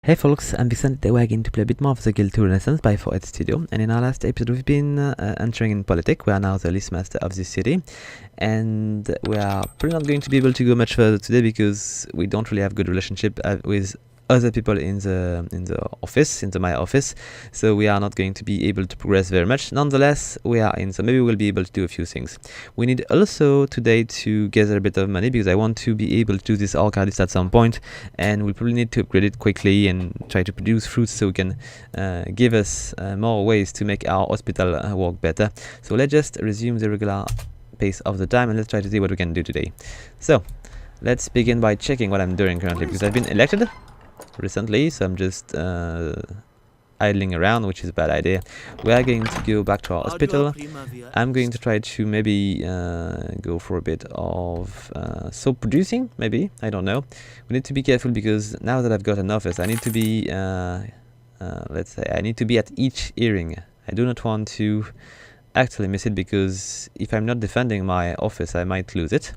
Hey folks, I'm Vixen. Today we're going to play a bit more of the Guild 2 Renaissance by 4 Studio, and in our last episode we've been entering in politics. We are now the list master of this city, and we are probably not going to be able to go much further today because we don't really have good relationship with other people in the office, in the my office, so we are not going to be able to progress very much. Nonetheless, we are in, so maybe we'll be able to do a few things. We need also today to gather a bit of money because I want to be able to do this arcadist at some point, and we'll probably need to upgrade it quickly and try to produce fruits so we can give us more ways to make our hospital work better. So let's just resume the regular pace of the time and let's try to see what we can do today. So let's begin by checking what I'm doing currently, because I've been elected recently, so I'm just idling around, which is a bad idea. We are going to go back to our hospital. I'm going to try to maybe go for a bit of soap producing, maybe, I don't know. We need to be careful because now that I've got an office, I need to be let's say I need to be at each hearing. I do not want to actually miss it, because if I'm not defending my office I might lose it.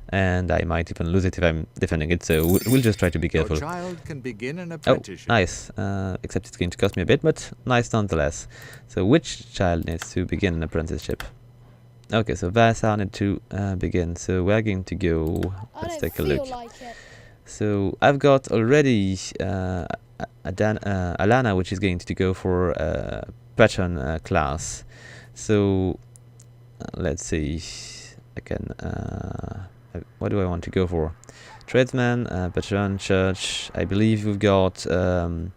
And I might even lose it if I'm defending it, so we'll just try to be careful. Your child can begin an apprenticeship. Oh, nice. Except it's going to cost me a bit, but nice nonetheless. So which child needs to begin an apprenticeship? Okay, so Vassar need to begin. So we're going to go. Let's take a look. So I've got already Alana, which is going to go for patron class. So let's see. I can. What do I want to go for? Tradesman, patron, church. I believe we've got probably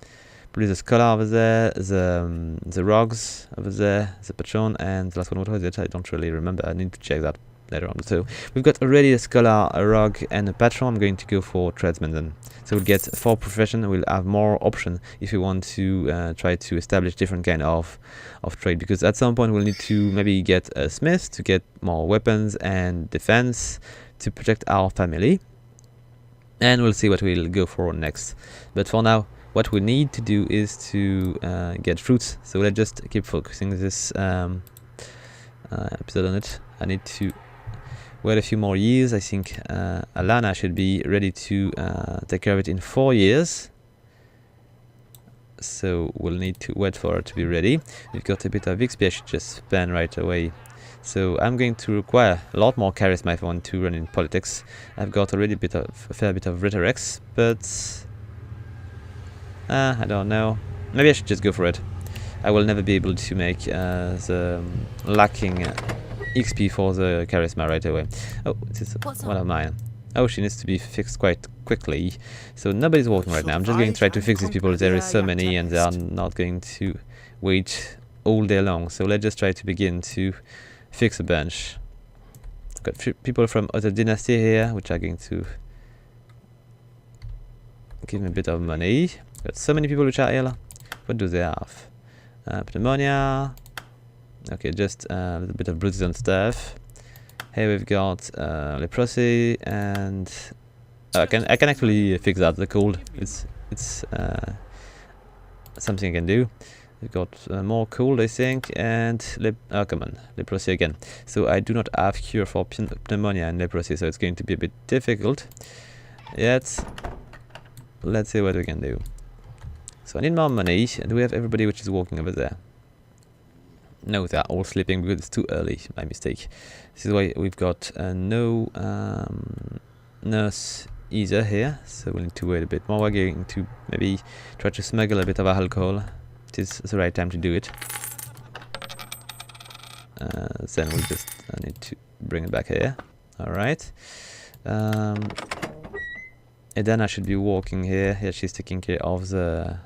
the scholar over there, the rogues over there, the patron, and the last one. What was it? I don't really remember. I need to check that later on. So we've got already a scholar, a rogue, and a patron. I'm going to go for tradesman then. So we'll get 4 profession. We'll have more option if we want to try to establish different kind of trade, because at some point we'll need to maybe get a smith to get more weapons and defense to protect our family, and we'll see what we'll go for next. But for now, what we need to do is to get fruits. So let's just keep focusing this episode on it. I need to wait a few more years. I think Alana should be ready to take care of it in 4 years. So we'll need to wait for her to be ready. We've got a bit of XP I should just spend right away. So I'm going to require a lot more charisma if I want to run in politics. I've got already a fair bit of rhetorics, but I don't know. Maybe I should just go for it. I will never be able to make the lacking XP for the charisma right away. Oh, this is one of mine. Oh, she needs to be fixed quite quickly. So nobody's working right now. I'm just going to try to fix these people. There is so many and they are not going to wait all day long. So let's just try to begin to fix a bunch. Got people from other dynasty here, which are going to give me a bit of money. Got so many people which are ill. What do they have? Pneumonia. Okay, just a little bit of bruises and stuff. Here we've got leprosy, and I can actually fix that. The cold. It's something I can do. We've got more cold, I think, and oh, come on, leprosy again. So I do not have cure for pneumonia and leprosy, so it's going to be a bit difficult. Yet, let's see what we can do. So I need more money. And do we have everybody which is walking over there? No, they are all sleeping because it's too early. My mistake. This is why we've got no nurse either here. So we'll need to wait a bit more. We're going to maybe try to smuggle a bit of alcohol. It is the right time to do it. Then we'll just need to bring it back here. Alright. Edana should be walking here. Yeah, she's taking care of the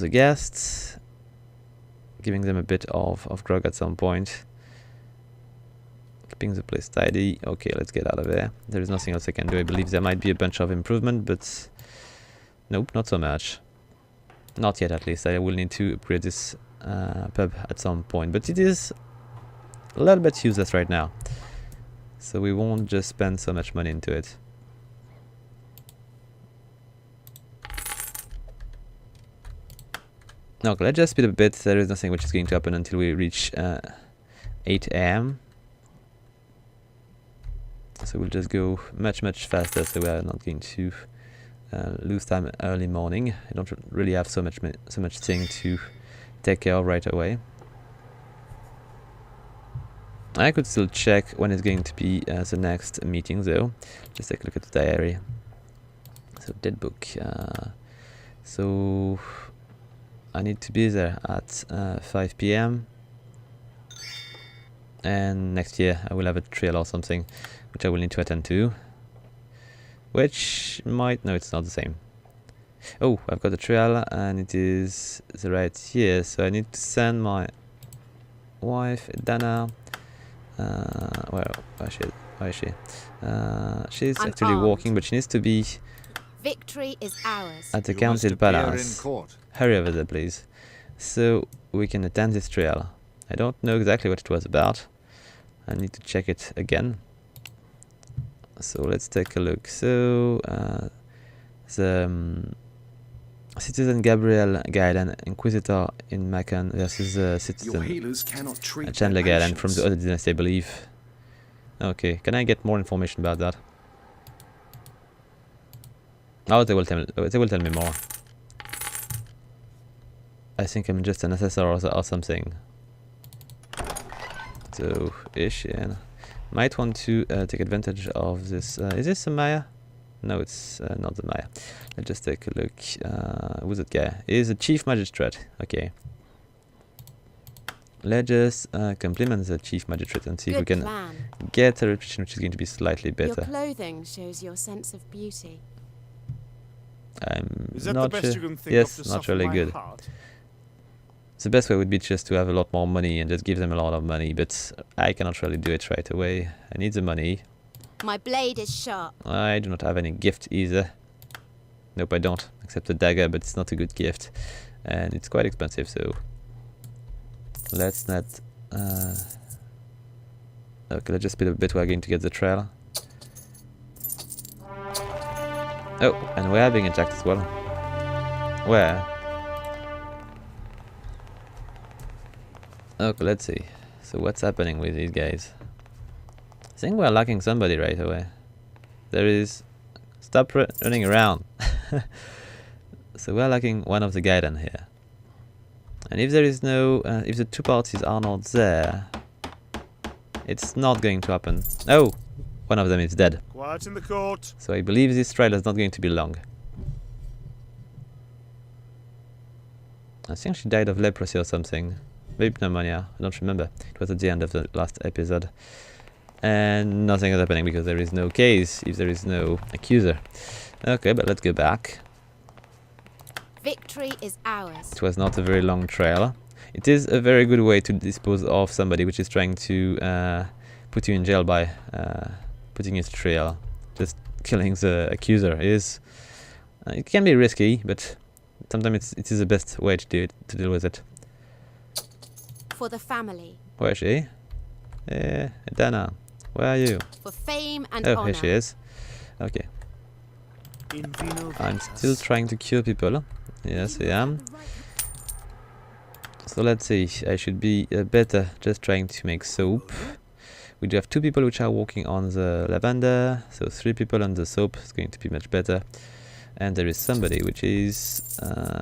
guests. Giving them a bit of grog at some point. Keeping the place tidy. Okay, let's get out of there. There is nothing else I can do. I believe there might be a bunch of improvement, but nope, not so much. Not yet, at least. I will need to upgrade this pub at some point, but it is a little bit useless right now. So we won't just spend so much money into it. Okay, let's just speed up a bit. There is nothing which is going to happen until we reach 8 AM. So we'll just go much faster, so we are not going to lose time early morning. I don't really have so much thing to take care of right away. I could still check when it's going to be the next meeting though. Just take a look at the diary. So dead book. So I need to be there at 5 p.m. and next year I will have a trial or something which I will need to attend to. Which might... no, it's not the same. Oh, I've got a trial and it is the right year, so I need to send my wife, Dana. Where is she? She's I'm actually armed. walking, but she needs to be Victory is ours. at the You must council appear palace. in court. Hurry over there, please, so we can attend this trial. I don't know exactly what it was about. I need to check it again. So let's take a look. So the citizen Gabriel Gailen, Inquisitor in Macon versus the citizen Chandler Gailen from the other dynasty, I believe. Okay, can I get more information about that? Oh, they will tell me more. I think I'm just an assessor or something. So ish, and might want to take advantage of this. Is this a Maya? No, it's not the Maya. Let's just take a look. Who's that guy? He's a chief magistrate. Okay. Let's just compliment the chief magistrate and see if we Good can plan. get a reputation which is going to be slightly Your better. clothing shows your sense of beauty. I'm Is that not the best sure. you can think Yes, of to not soften really my good. heart? The best way would be just to have a lot more money and just give them a lot of money, but I cannot really do it right away. I need the money. My blade is sharp. I do not have any gift either. Nope, I don't, except a dagger, but it's not a good gift. And it's quite expensive, so... let's not... okay, let's just speed up a bit, we're going to get the trail. Oh, and we are being attacked as well. Where? Okay, let's see. So what's happening with these guys? I think we're lacking somebody right away. There is... stop running around. So we're lacking one of the Gaiden here. And if there is no... if the two parties are not there... it's not going to happen. Oh! One of them is dead. Quiet in the court. So I believe this trial is not going to be long. I think she died of leprosy or something. Maybe pneumonia, I don't remember. It was at the end of the last episode. And nothing is happening because there is no case if there is no accuser. Okay, but let's go back. Victory is ours. It was not a very long trial. It is a very good way to dispose of somebody which is trying to put you in jail by putting you to trial. Just killing the accuser is... it can be risky, but sometimes it is the best way to do it, to deal with it. For the family. Where is she? Dana, where are you? For fame and Oh, honor. here she is. Okay, In vino I'm veritas. still trying to cure people. Yes, I am. So let's see, I should be better just trying to make soap. We do have 2 people which are working on the lavender, so 3 people on the soap. It's going to be much better. And there is somebody which is...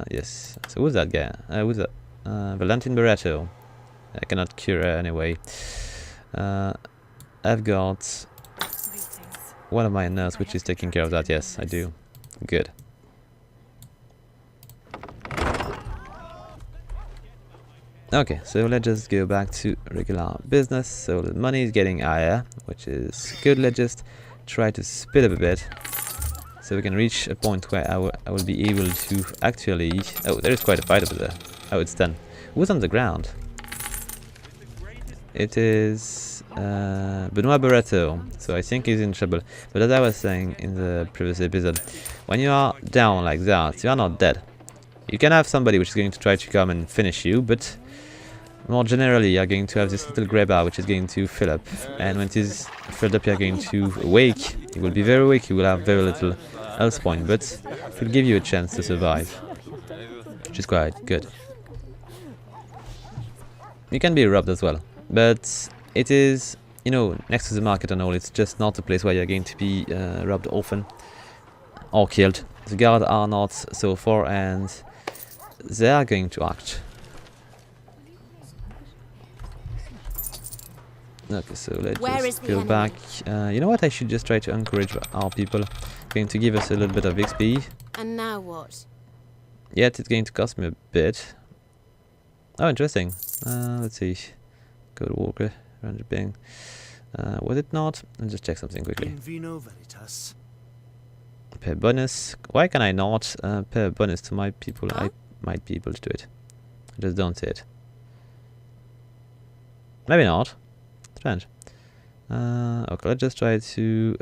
yes, so who's that guy? Who's that? Valentin Barretto. I cannot cure her anyway. I've got one of my nurse which is taking care of that. Yes, I do. Good. Okay, so let's just go back to regular business. So the money is getting higher, which is good. Let's just try to speed up a bit, so we can reach a point where I will be able to actually... oh, there is quite a fight over there. Oh, it's done. Who's on the ground? It is Benoit Barretto, so I think he's in trouble. But as I was saying in the previous episode, when you are down like that, you are not dead. You can have somebody which is going to try to come and finish you, but more generally you're going to have this little grey bar which is going to fill up. And when it is filled up, you're going to wake. You will be very weak, you will have very little health point, but it will give you a chance to survive, which is quite good. You can be robbed as well, but it is you know, next to the market and all, it's just not a place where you're going to be robbed often or killed. The guards are not so far, and they are going to act. Okay, so let's just go back. You know what? I should just try to encourage our people. Going to give us a little bit of XP. And now what? Yet it's going to cost me a bit. Oh, interesting. Let's see. Code Walker, Ranger Bing. Was it not? Let's just check something quickly. In vino veritas. Pay bonus. Why can I not pay a bonus to my people? Huh? I might be able to do it. I just don't see it. Maybe not. Strange. Okay, let's just try to...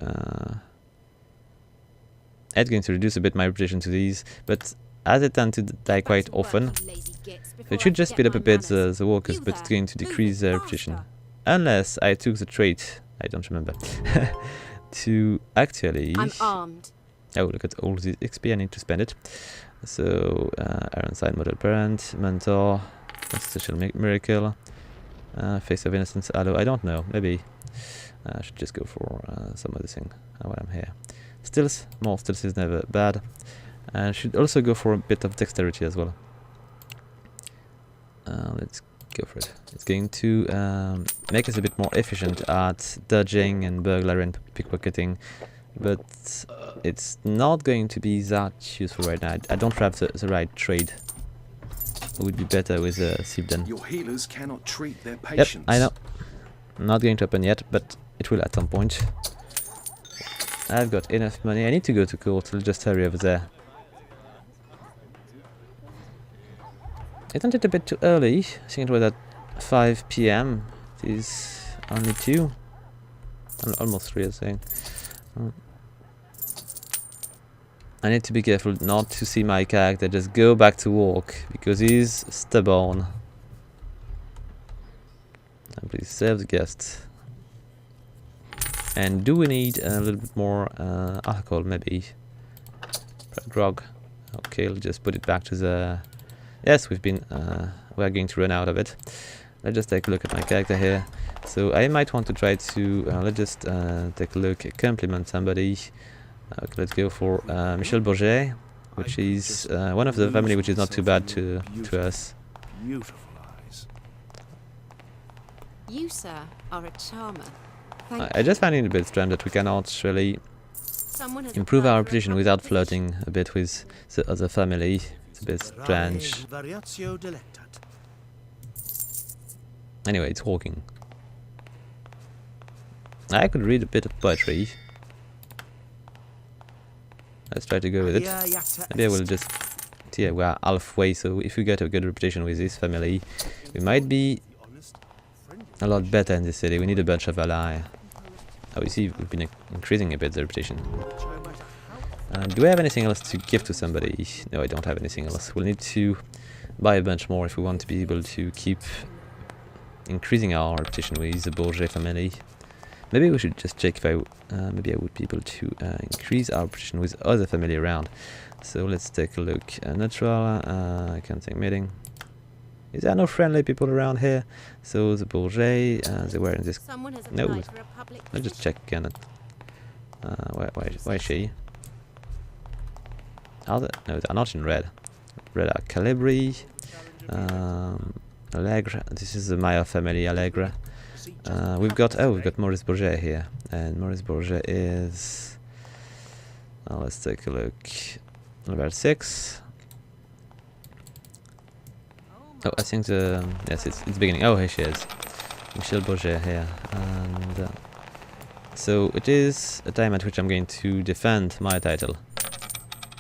it's going to reduce a bit my reputation to these, but as they tend to die quite often, it should just speed up a bit the workers, but it's going to decrease their reputation. Unless I took the trait, I don't remember, to actually... I'm armed. Oh, look at all the XP, I need to spend it. So, Ironside, Model Parent, Mentor, Constitutional Miracle, Face of Innocence, Aloe, I don't know, maybe I should just go for some other thing while I'm here. Stills, more stills is never bad. And should also go for a bit of dexterity as well. Let's go for it. It's going to make us a bit more efficient at dodging and burglary and pickpocketing, but it's not going to be that useful right now. I don't have the right trade. It would be better with a Sibden. Your healers cannot treat their Yep, patients. I know. Not going to happen yet, but it will at some point. I've got enough money. I need to go to court. I'll just hurry over there. Isn't it a bit too early? I think it was at 5 PM. It is only 2. Almost 3, I think. I need to be careful not to see my character just go back to work, because he's stubborn. And please serve the guests. And do we need a little bit more alcohol, maybe? Grog. Okay, I'll just put it back to the... Yes, we're going to run out of it. Let's just take a look at my character here. So I might want to try to, let's just take a look, compliment somebody. Okay, let's go for Michel Bourget, which is one of the family which is not too bad to us. Beautiful eyes. You, sir, are a charmer. I just find it a bit strange that we cannot really Someone has improve applied our for a reputation public without position. flirting a bit with the other family. It's a bit strange. Variatio delectat. Anyway, it's working. I could read a bit of poetry. Let's try to go with it. Maybe I will just... Yeah, we are halfway, so if we get a good reputation with this family, we might be a lot better in this city. We need a bunch of allies. Oh, you see, we've been increasing a bit the reputation. Do I have anything else to give to somebody? No, I don't have anything else. We'll need to buy a bunch more if we want to be able to keep increasing our reputation with the Bourget family. Maybe we should just check if maybe I would be able to increase our reputation with other family around. So let's take a look. Natural, I can't think meeting. Is there no friendly people around here? So the Bourget, they were in this... Someone has No. applied for a public Let's just position. check again. Why is she? Are they? No, they're not in red. Red are Calibri, Allegra. This is the Maya family, Allegra. We've got Maurice Bourget here, and Maurice Bourget is... let's take a look. Level 6. Oh, I think the... Yes, it's beginning. Oh, here she is. Michel Bourget here. And so it is a time at which I'm going to defend my title.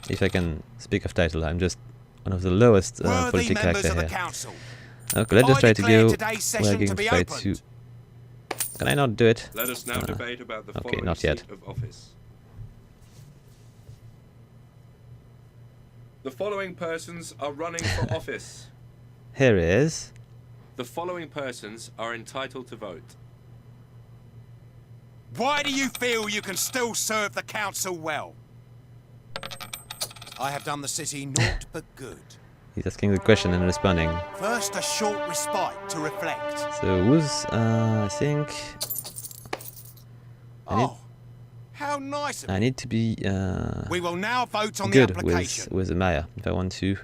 If I can speak of title, I'm just one of the lowest political character here. Okay, let's just try to go. We're going to try to... Can I not do it? Let us now debate about the okay, following not yet. seat of office. The following persons are running for office. Here it is. The following persons are entitled to vote. Why do you feel you can still serve the council well? I have done the city naught but good. He's asking the question and responding. First, a short respite to reflect. So who's, I think... Oh, how nice of I you. need to be We will now vote on the good application. with the Maya if I want to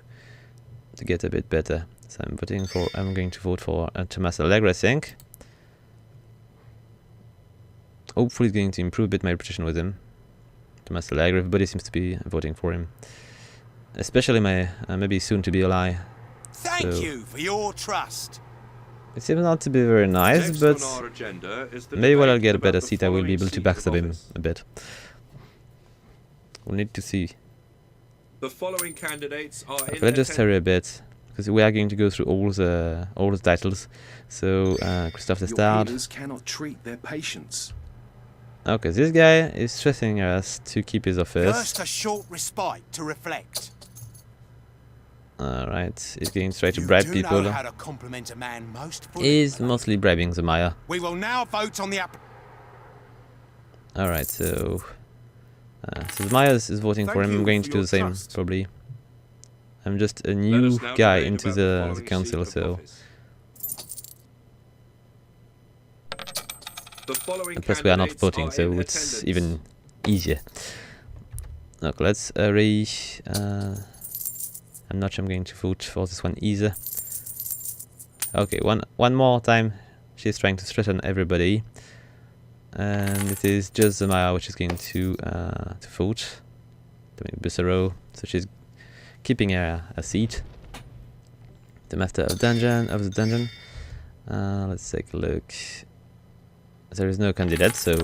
get a bit better. So I'm going to vote for Thomas Allegro, I think. Hopefully it's going to improve a bit my reputation with him. Thomas Allegro, everybody seems to be voting for him. Especially my maybe soon to be ally. Thank So- you for your trust. It seems not to be very nice, Next but on our agenda is the maybe when debate I'll get a about better the seat I will be following able to seat of backstab him office. a bit. We'll need to see. The following candidates are in Let's just attendance. hurry a bit, because we are going to go through all the titles. So Christophe the Your Start. healers cannot treat their patients. Okay, this guy is stressing us to keep his office. First, a short respite to reflect. Alright, he's going to try to You bribe do people. know how to compliment a man most fully. He's mostly bribing the Maya. We will now vote on the app. Alright, so the Maya is voting for him. I'm going to do the same, probably. I'm just a Let new us now guy debate into about the following council, seat of so office. The following and plus we are not candidates voting, are so in it's attendance. even easier. Okay, let's array. I'm not sure I'm going to vote for this one either. Okay, one more time. She's trying to threaten everybody, and it is just the Maya which is going to vote. Bissero, so she's keeping a seat. The master of the dungeon. Let's take a look. There is no candidate, so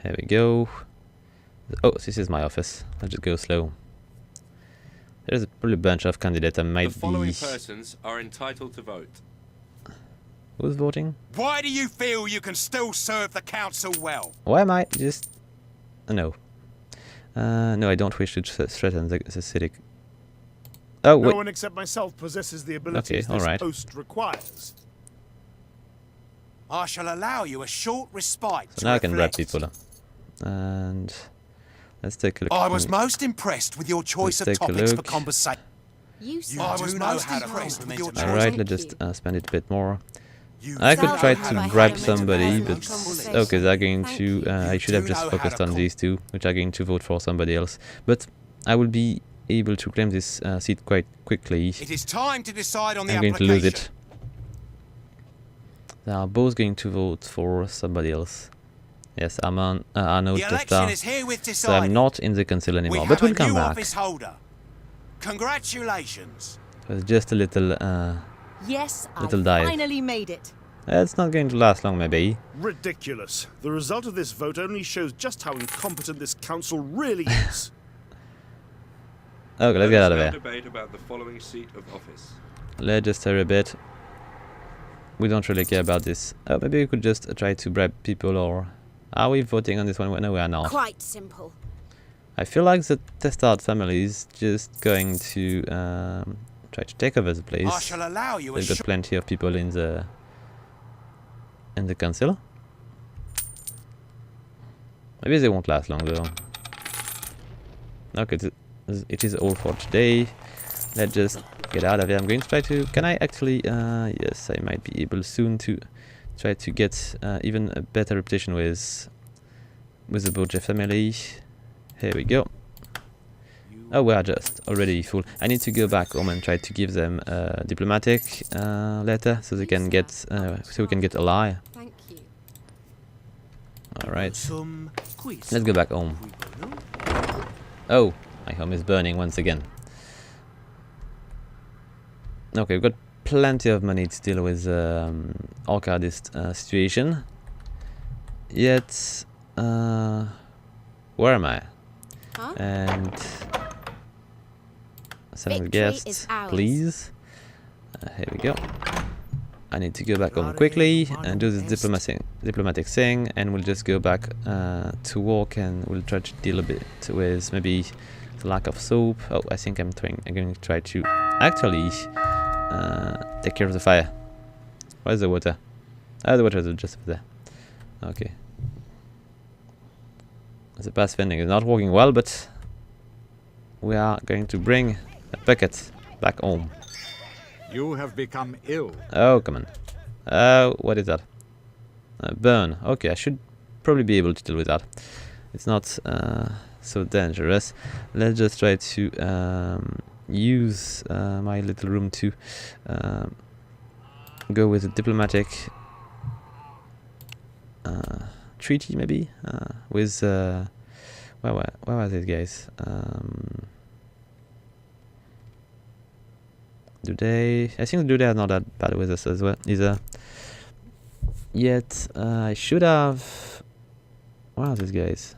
here we go. Oh, this is my office. I'll just go slow. There's probably a bunch of candidates. I The might following be. persons are entitled to vote. Who's voting? Why do you feel you can still serve the council well? Why am I just? No. No, I don't wish to threaten the city. Oh No wait. one except myself possesses the abilities Okay, this alright. post requires. I shall allow you a short respite So to now I can grab reflect. people. And let's take a look. I was most impressed with your choice Let's of take a topics for look. conversation. You I do was know most how to impressed with your compliment a choice. Alright, Thank let's just you. spend it a bit more. You I could do try know how to to bribe compliment somebody, a but conversation. okay, they're going Thank to. you. I should have do just know how focused to on these two, which are going to vote for somebody else. But I will be able to claim this seat quite quickly. It is time to decide on the I'm going to application. lose it. They are both going to vote for somebody else. Yes, I'm on Arnaud The the election Star. is herewith So decided. I'm not in the council we anymore, have but we'll a come new back. office holder. Congratulations. It was just a little. Yes, Little I dive. finally made it. It's not going to last long, maybe. Ridiculous. The result of this vote only shows just how incompetent this council really is. Okay, let's Let get us out of now here. debate about the following seat of office. Let's just hurry a bit. We don't really care about this. Maybe we could just try to bribe people, or are we voting on this one? No, we are not. Quite simple. I feel like the Testard family is just going to try to take over the I place. shall allow you a They've got short. plenty of people in the council. Maybe they won't last long though. Okay, it is all for today. Let's just get out of here. I'm going to try to. Can I actually? Yes, I might be able soon to try to get even a better reputation with the Bourget family. Here we go. Oh, we are just already full. I need to go back home and try to give them a diplomatic letter so they can get so we can get a lie. Thank you. All right, Some quiz. let's go back home. Oh, my home is burning once again. Okay, we've got plenty of money to deal with Orcardist situation. Yet, where am I? Huh? And send Victory guests, is ours. please. Here we go. I need to go back home quickly and do this diplomatic thing, and we'll just go back to work, and we'll try to deal a bit with maybe the lack of soap. Oh, I think I'm going to try to actually take care of the fire. Where's the water? Oh, the water is just over there. Okay. The path vending is not working well, but we are going to bring a bucket back home. You have become ill. Oh, come on. Oh, what is that? Burn. Okay, I should probably be able to deal with that. It's not so dangerous. Let's just try to use my little room to go with a diplomatic treaty, maybe with where was it, guys? I think they are not that bad with us as well either. Yet I should have. Where are these guys?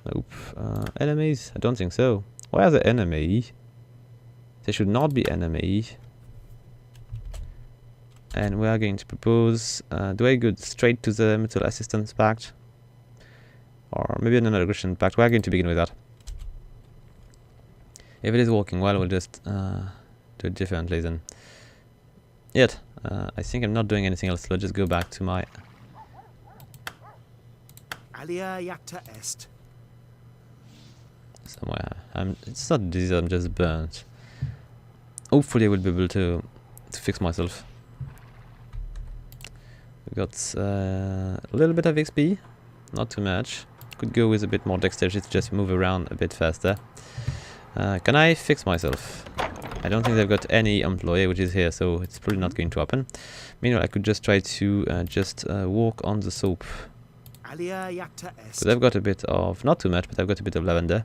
Nope. Enemies? I don't think so. Where are the enemies? They should not be enemies. And we are going to propose. Do I go straight to the Mutual Assistance Pact? Or maybe an aggression pact? We are going to begin with that. If it is working well, we'll just do it differently then. Yet, I think I'm not doing anything else. Let's just go back to my... Alia iacta est. somewhere. It's not disease, I'm just burnt. Hopefully I will be able to fix myself. We got a little bit of XP, not too much. Could go with a bit more dexterity to just move around a bit faster. Can I fix myself? I don't think they've got any employee which is here, so it's probably not going to happen. Meanwhile, I could just try to just walk on the soap. So I've got a bit of, not too much, but I've got a bit of lavender.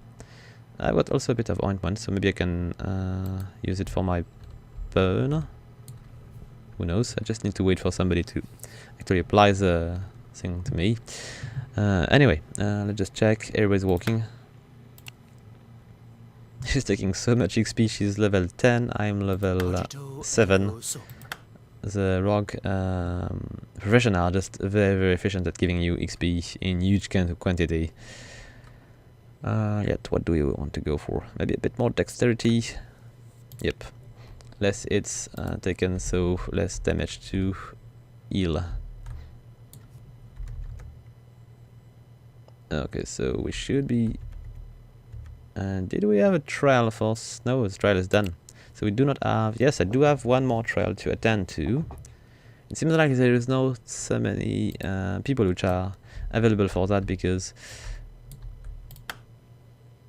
I've got also a bit of ointment, so maybe I can use it for my burn. Who knows? I just need to wait for somebody to actually apply the thing to me. Anyway, let's just check. Everybody's walking. She's taking so much XP. She's level 10. I'm level 7. The rogue professionals are just very, very efficient at giving you XP in huge quantity. Yet, what do we want to go for? Maybe a bit more dexterity. Yep. Less hits taken, so less damage to heal. Okay, so we should be... did we have a trial for us? No, the trial is done. So we do not have... Yes, I do have one more trial to attend to. It seems like there is not so many people which are available for that because...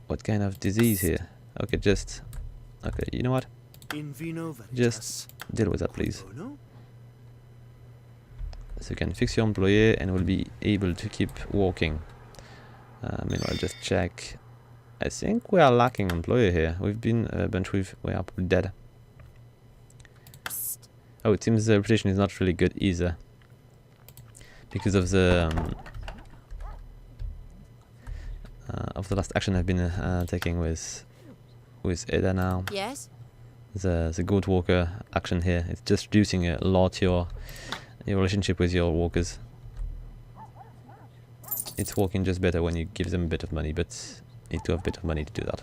What kind of disease here? Okay, just... Okay, you know what? Just deal with that, please. So you can fix your employee and we'll be able to keep walking. Meanwhile, just check... I think we are lacking employee here. We've been a bunch with... We are probably dead. Oh, it seems the reputation is not really good either. Because of the last action I've been taking with Ada now. Yes? The goat walker action here. It's just reducing a lot your relationship with your walkers. It's working just better when you give them a bit of money, but need to have a bit of money to do that.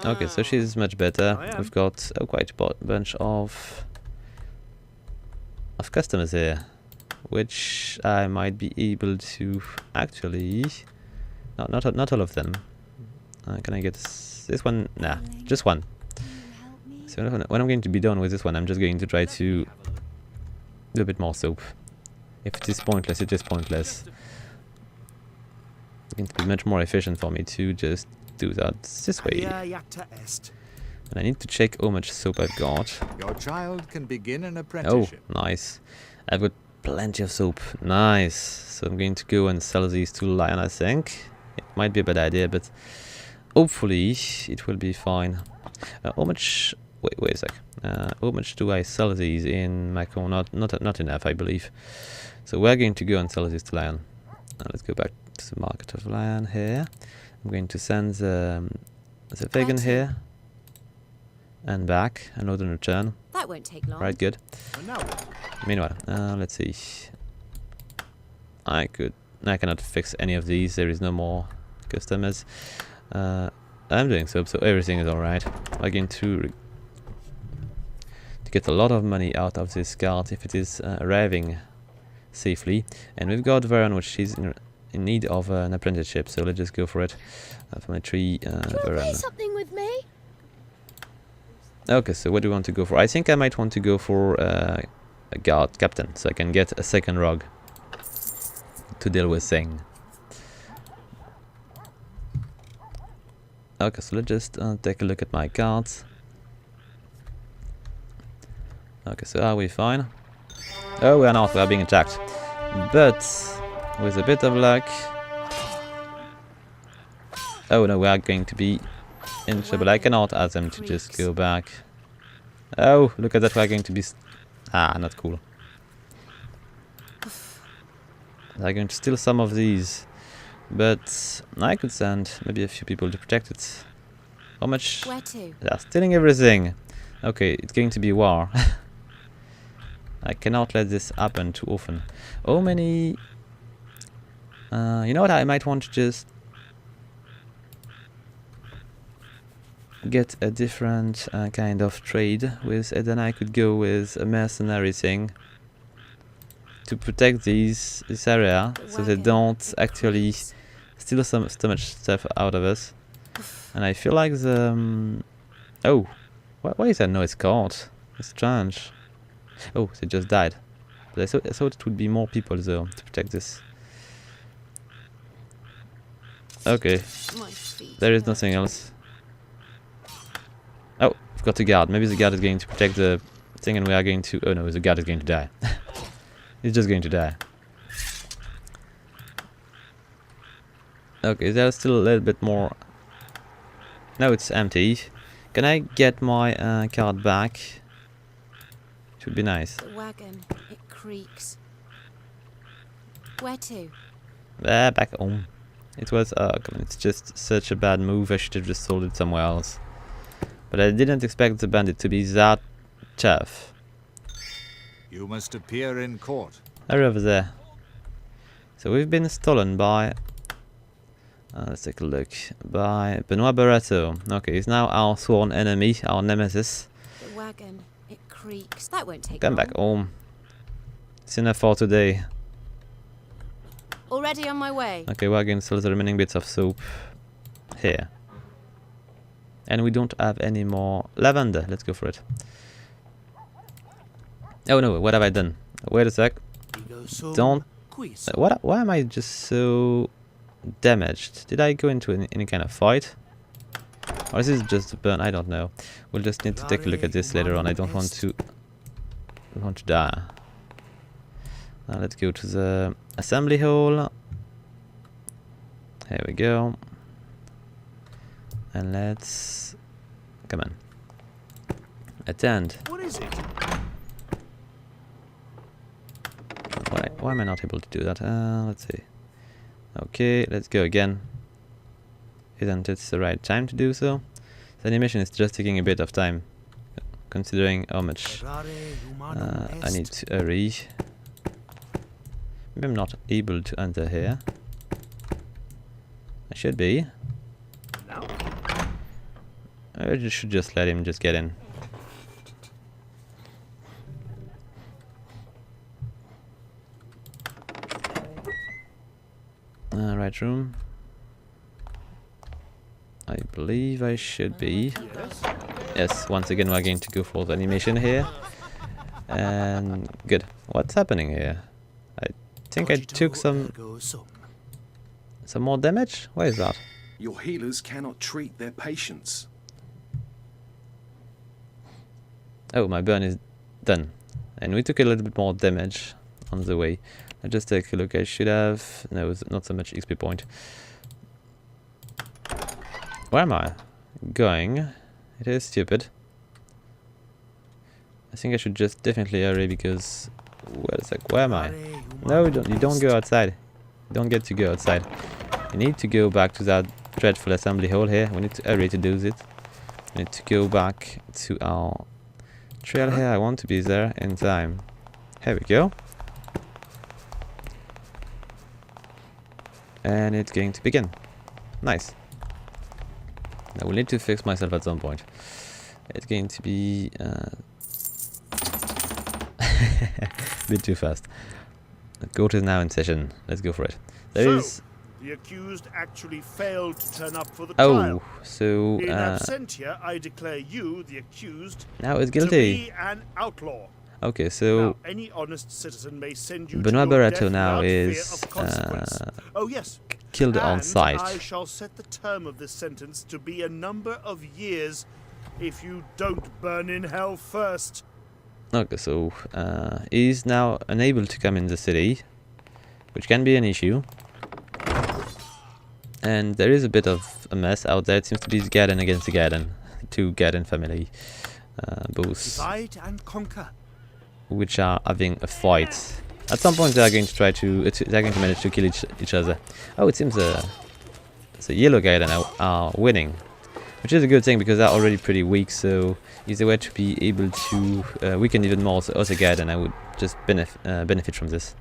Okay, so she's much better. We've got quite a bunch of customers here, which I might be able to actually... No, not all of them. Can I get this one? Nah, just one. So when I'm going to be done with this one, I'm just going to try to do a bit more soap. If it is pointless, it is pointless. It's going to be much more efficient for me to just do that this way. And I need to check how much soap I've got. Your child can begin an Oh, apprenticeship. nice. I've got plenty of soap. Nice. So I'm going to go and sell these to Lion, I think. It might be a bad idea, but hopefully it will be fine. How much... Wait a sec. How much do I sell these in Macron? Not enough, I believe. So we're going to go and sell these to Lion. Let's go back to the market of Lion here. I'm going to send the vegan here and back, and load and return. That won't take long. Right, good. Meanwhile, let's see. I cannot fix any of these. There is no more customers. I'm doing soap, so everything is alright. I'm going to get a lot of money out of this cart if it is arriving safely. And we've got Varan, which is in need of an apprenticeship, so let's just go for it. For my tree, Do you want to play Varan. something with me? Okay, so what do we want to go for? I think I might want to go for a guard captain, so I can get a second rogue to deal with thing. Okay, so let's just take a look at my cards. Okay, so are we fine? Oh, we are not. We are being attacked. But with a bit of luck. Oh no, we are going to be in trouble. I cannot ask them to just go back. Oh, look at that. We are going to be. Not cool. They're going to steal some of these. But I could send maybe a few people to protect it. How much? Where to? They are stealing everything. Okay, it's going to be war. I cannot let this happen too often. How many... you know what, I might want to just get a different kind of trade with it. Then I could go with a mercenary thing to protect this area, so they don't actually steal so much stuff out of us. And I feel like the... oh, why is that noise called? It's strange. Oh, they just died. But I thought it would be more people though to protect this. Okay, My feet there is hurt. nothing else. Oh, I've got a guard. Maybe the guard is going to protect the thing and we are going to... oh no, the guard is going to die. He's just going to die. Okay, there's still a little bit more... no, it's empty. Can I get my card back? It would be nice. The wagon, it creaks. Where to? Back home. It was... come on, it's just such a bad move. I should have just sold it somewhere else. But I didn't expect the bandit to be that tough. You must appear in court. They're over there. So we've been stolen by... let's take a look. By Benoit Barreto. Okay, he's now our sworn enemy, our nemesis. The wagon, it creaks. That won't take Come long. back home. It's enough for today. Already on my way. Okay, wagon sells the remaining bits of soap here. And we don't have any more lavender. Let's go for it. Oh no, what have I done? Wait a sec. Don't... why am I just so damaged? Did I go into any kind of fight? Or is this just a burn? I don't know. We'll just need to take a look at this later on. I don't want to die. Now let's go to the assembly hall. Here we go. And let's... come on. Attend. What is it? Why am I not able to do that? Let's see. Okay, let's go again. Isn't it the right time to do so? The animation is just taking a bit of time, considering how much I need to hurry. Maybe I'm not able to enter here. I should be. I should just let him just get in. Right room. I believe I should be. Yes, once again we're going to go for the animation here. And good. What's happening here? I think I took some more damage? Why is that? Your healers cannot treat their patients. Oh, my burn is done. And we took a little bit more damage on the way. Let's just take a look. I should have... no, not so much XP point. Where am I going? It is stupid. I think I should just definitely hurry because... wait a sec, where am I? No, you don't go outside. You don't get to go outside. You need to go back to that dreadful assembly hall here. We need to hurry to do it. We need to go back to our trail here. I want to be there in time. Here we go. And it's going to begin. Nice. I will need to fix myself at some point. It's going to be a bit too fast. The court is now in session. Let's go for it. There is The accused actually failed to turn up for the Oh, trial. so In absentia, I declare you, the accused, now it's to guilty. be an outlaw. Okay, Now, so any honest citizen may send you Benoit to your Barreto death now without fear is of consequence. Oh yes, killed on and sight. I shall set the term of this sentence to be a number of years if you don't burn in hell first. Okay, so he's now unable to come in the city, which can be an issue. And there is a bit of a mess out there. It seems to be Gaden against the Gaden, two Gaden family, both Divide and conquer. which are having a fight. At some point, they are going to try to they're going to manage to kill each other. Oh, it seems the yellow Gaden are winning, which is a good thing because they're already pretty weak. So if they were to be able to weaken even more the other Gaden, I would just benefit from this.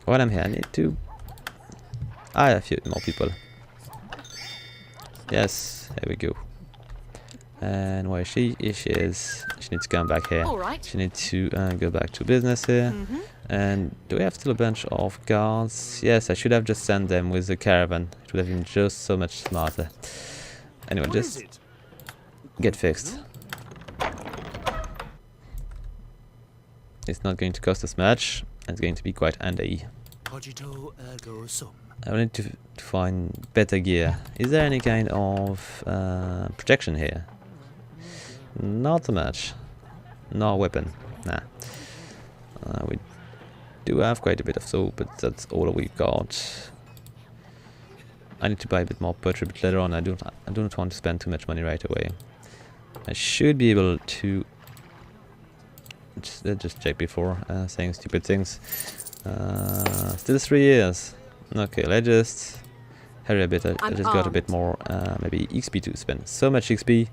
While I'm here, I need to hire a few more people. Yes, there we go. And where is she? Here she is. She needs to come back here. All right. She needs to go back to business here. And do we have still a bunch of guards? Yes, I should have just sent them with the caravan. It would have been just so much smarter. Anyway, What is just it? get fixed. It's not going to cost us much. It's going to be quite handy. Cogito ergo sum. I will need to find better gear. Is there any kind of protection here? Not so much. No weapon. Nah. We do have quite a bit of soap, but that's all we've got. I need to buy a bit more pottery, but later on I do not want to spend too much money right away. I should be able to just check before saying stupid things. Still 3 years. Okay, let's just hurry a bit. I I'm just got a bit armed. more maybe XP to spend. So much XP.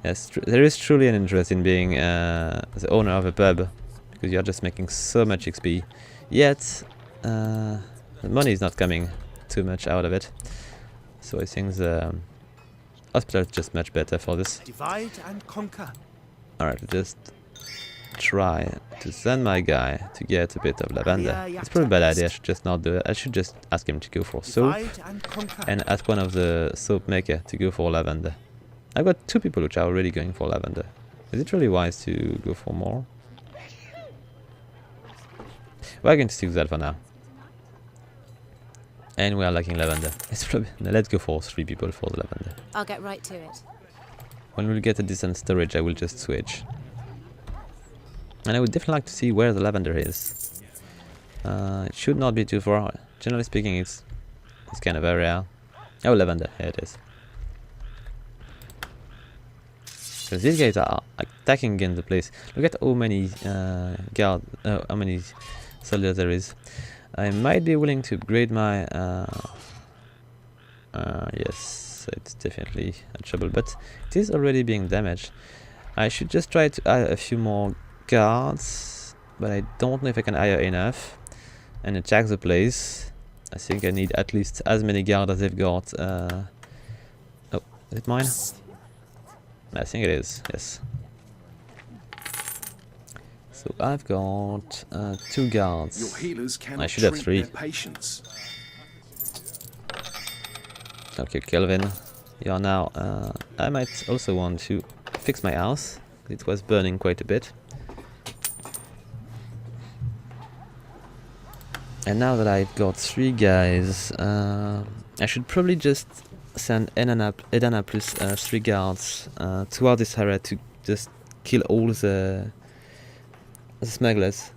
Yes, there is truly an interest in being the owner of a pub, because you're just making so much XP. Yet the money is not coming too much out of it. So I think the hospital is just much better for this. Divide and conquer. Alright, just try to send my guy to get a bit of lavender. It's probably a bad idea. I should just not do it. I should just ask him to go for soap Divide and conquer. and ask one of the soap maker to go for lavender. I've got 2 people which are already going for lavender. Is it really wise to go for more? We're going to stick with that for now. And we are lacking lavender. It's probably, now let's go for 3 people for the lavender. I'll get right to it. When we'll get a decent storage, I will just switch. And I would definitely like to see where the lavender is. It should not be too far. Generally speaking, it's kind of area. Oh, lavender, here it is. Because these guys are attacking again the place. Look at how many how many soldiers there is. I might be willing to upgrade my. Yes, it's definitely a trouble, but it is already being damaged. I should just try to hire a few more guards, but I don't know if I can hire enough and attack the place. I think I need at least as many guards as they've got. Oh, is it mine? I think it is, yes. So I've got 2 guards. Your healers cannot I should have treat 3. their patients. Okay, Kelvin, you are now. I might also want to fix my house. It was burning quite a bit. And now that I've got 3 guys, I should probably just send Edana plus 3 guards toward this area to just kill all the smugglers.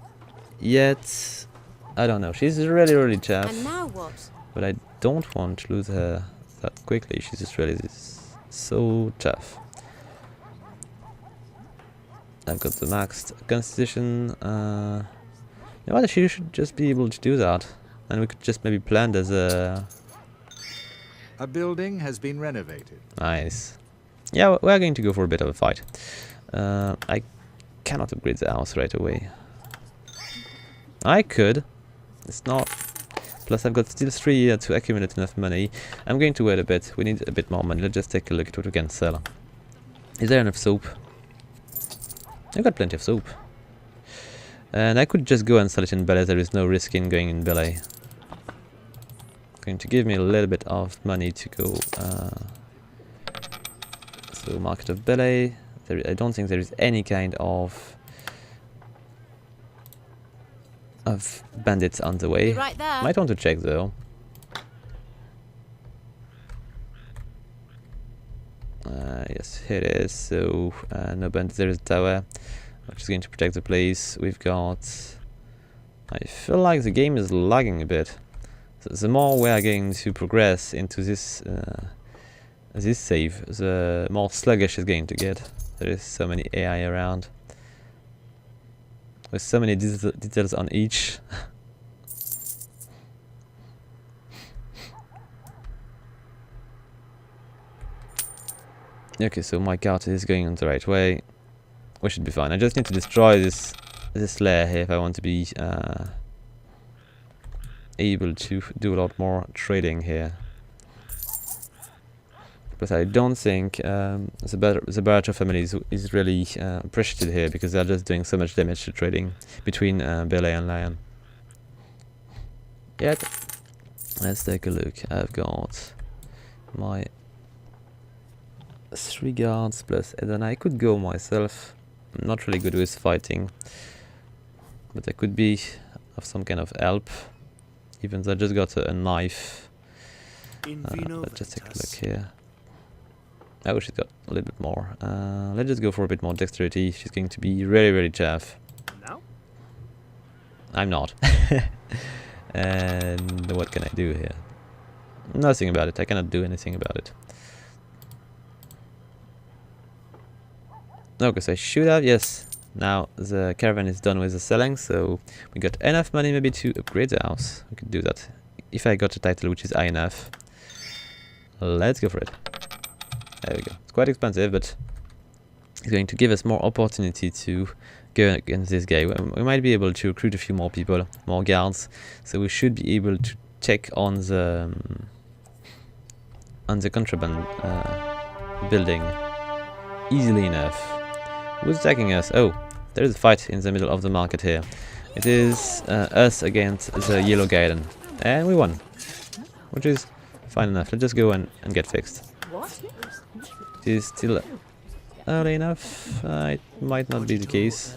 Yet, I don't know. She's really tough, And now what? but I don't want to lose her that quickly. She's just really so tough. I've got the maxed constitution. You know what? She should just be able to do that, and we could just maybe plan as a. A building has been renovated. Nice. Yeah, we're going to go for a bit of a fight. I cannot upgrade the house right away. I could. It's not. Plus, I've got still 3 years to accumulate enough money. I'm going to wait a bit. We need a bit more money. Let's just take a look at what we can sell. Is there enough soap? I've got plenty of soap. And I could just go and sell it in Belay. There is no risk in going in Belay. going to give me a little bit of money to go. So market of Belay. I don't think there is any kind of bandits on the way. Be right there. Might want to check though. Yes, here it is. So no bandits. There is a tower, which is going to protect the place. We've got. I feel like the game is lagging a bit. So the more we are going to progress into this save, the more sluggish it's going to get. There is so many AI around, with so many details on each. Okay, so my cart is going on the right way. We should be fine. I just need to destroy this layer here if I want to be able to do a lot more trading here. But I don't think the Baracho family is really appreciated here, because they're just doing so much damage to trading between Belay and Lion. Yet, let's take a look. I've got my 3 guards plus, and then I could go myself. I'm not really good with fighting, but I could be of some kind of help, even though I just got a knife. Let's just take a look here. I wish it got a little bit more. Let's just go for a bit more dexterity. She's going to be really, really chaff. Now? I'm not. And what can I do here? Nothing about it. I cannot do anything about it. No, because I should have. Yes. Now the caravan is done with the selling, so we got enough money maybe to upgrade the house. We could do that if I got a title which is high enough. Let's go for it. There we go. It's quite expensive, but it's going to give us more opportunity to go against this guy. We might be able to recruit a few more people, more guards, so we should be able to check on the contraband building easily enough. Who's attacking us? Oh, there is a fight in the middle of the market here. It is us against the yellow guidon, and we won, which is fine enough. Let's just go and get fixed. It is still early enough. It might not be the case.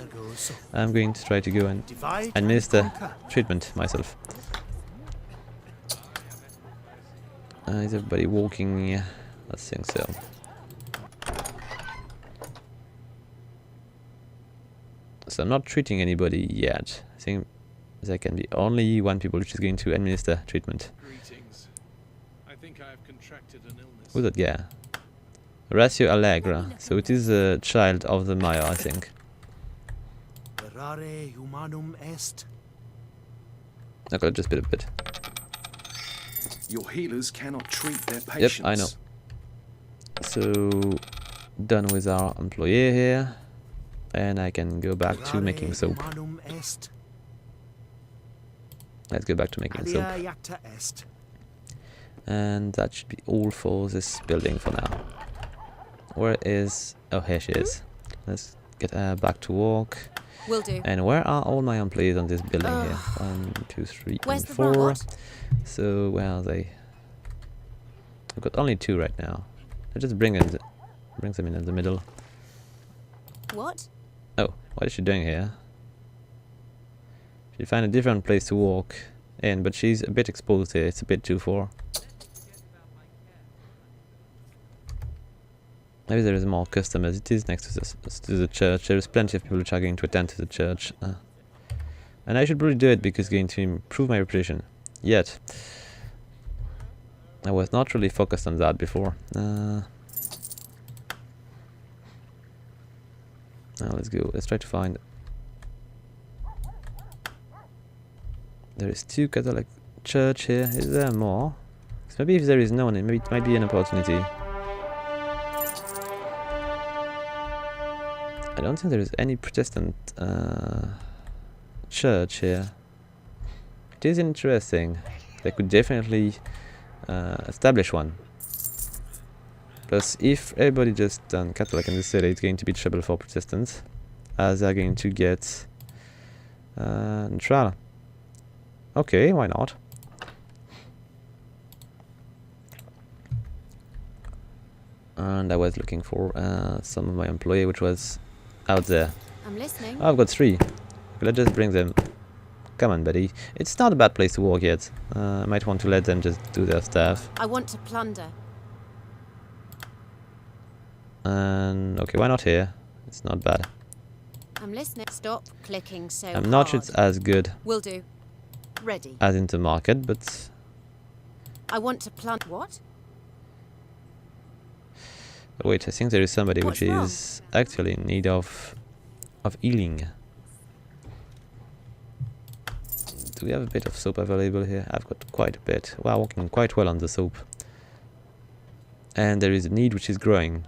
I'm going to try to go and administer treatment myself. Is everybody walking? I think so. So I'm not treating anybody yet. I think there can be only one people which is going to administer treatment. Greetings. I think I have contracted an illness. Who's that guy? Ratio Allegra. So it is a child of the Maya, I think. Verare humanum est. Okay, just a bit. Your healers cannot treat their patients. Yep, I know. So done with our employee here, and I can go back to making soap. Let's go back to making soap. And that should be all for this building for now. Where is... oh, here she is. Let's get her back to work. Will do. And where are all my employees on this building here? 1, 2, 3, Where's and the 4. robot? So where are they? I've got only 2 right now. Let's just bring them in the middle. What? Oh, what is she doing here? She'll find a different place to walk in, but she's a bit exposed here. It's a bit too far. Maybe there is more customers. It is next to the church. There is plenty of people which are going to attend to the church. And I should probably do it because it's going to improve my reputation. Yet, I was not really focused on that before. Now let's go. Let's try to find... there is 2 Catholic church here. Is there more? So maybe if there is no one, maybe it might be an opportunity. I don't think there is any Protestant church here. It is interesting. They could definitely establish one. Plus, if everybody just done Catholic in the city, it's going to be trouble for Protestants, as they're going to get neutral. Okay, why not? And I was looking for some of my employee, which was out there. I'm listening. Oh, I've got 3. Okay, let's just bring them. Come on, buddy. It's not a bad place to work yet. I might want to let them just do their stuff. I want to plunder. And okay, why not here? It's not bad. I'm listening. Stop clicking so I'm not sure hard. it's as good Will do. Ready. as Intermarket, but I want to plunder. What? wait, I think there is somebody What's which wrong? is actually in need of healing. Do we have a bit of soap available here? I've got quite a bit. We're working quite well on the soap. And there is a need which is growing.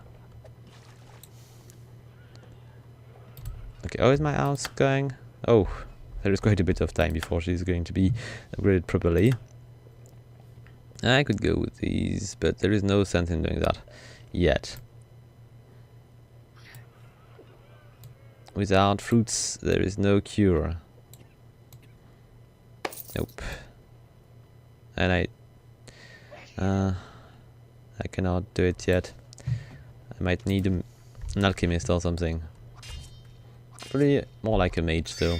Okay, how is my house going? Oh, there is quite a bit of time before she's going to be upgraded properly. I could go with these, but there is no sense in doing that yet. Without fruits, there is no cure. Nope. And I cannot do it yet. I might need an alchemist or something. Probably more like a mage though.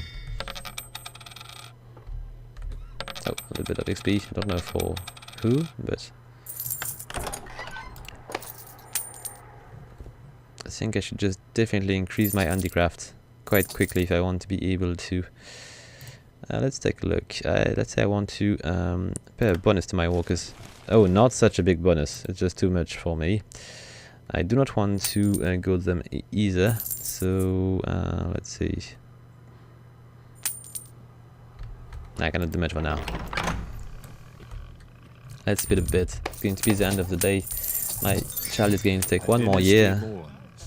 Oh, a little bit of XP. I don't know for who, but I think I should just definitely increase my handicraft quite quickly if I want to be able to. Let's take a look. Let's say I want to pay a bonus to my workers. Oh, not such a big bonus. It's just too much for me. I do not want to gold them either. So let's see. I cannot do much for now. Let's speed a bit. It's going to be the end of the day. My child is going to take one more year.